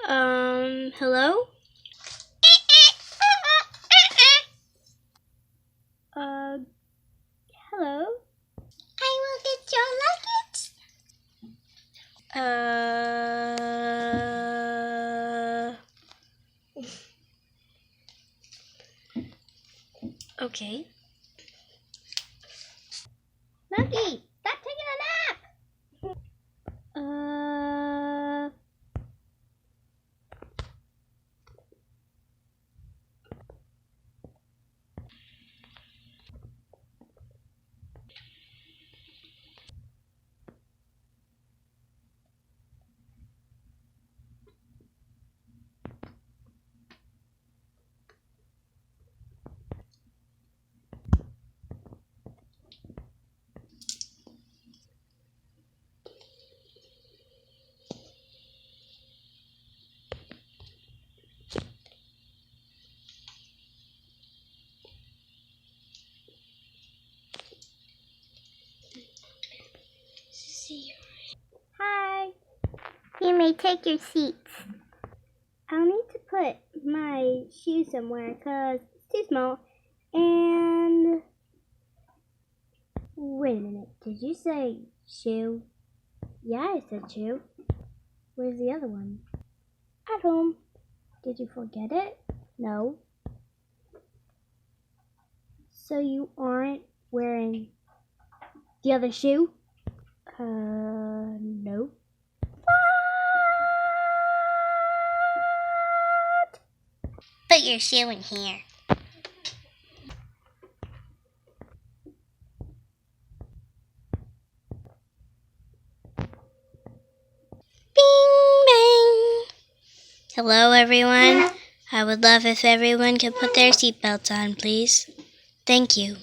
Hello? Hello? I will get your luggage. Okay. Monkey, stop taking a nap. Hi. You may take your seats. I'll need to put my shoe somewhere because it's too small. And wait a minute, did you say shoe? Yeah, I said shoe. Where's the other one? At home. Did you forget it? No. So you aren't wearing the other shoe? No. What? Put your shoe in here. Bing, bang. Hello, everyone. I would love if everyone could put their seatbelts on, please. Thank you.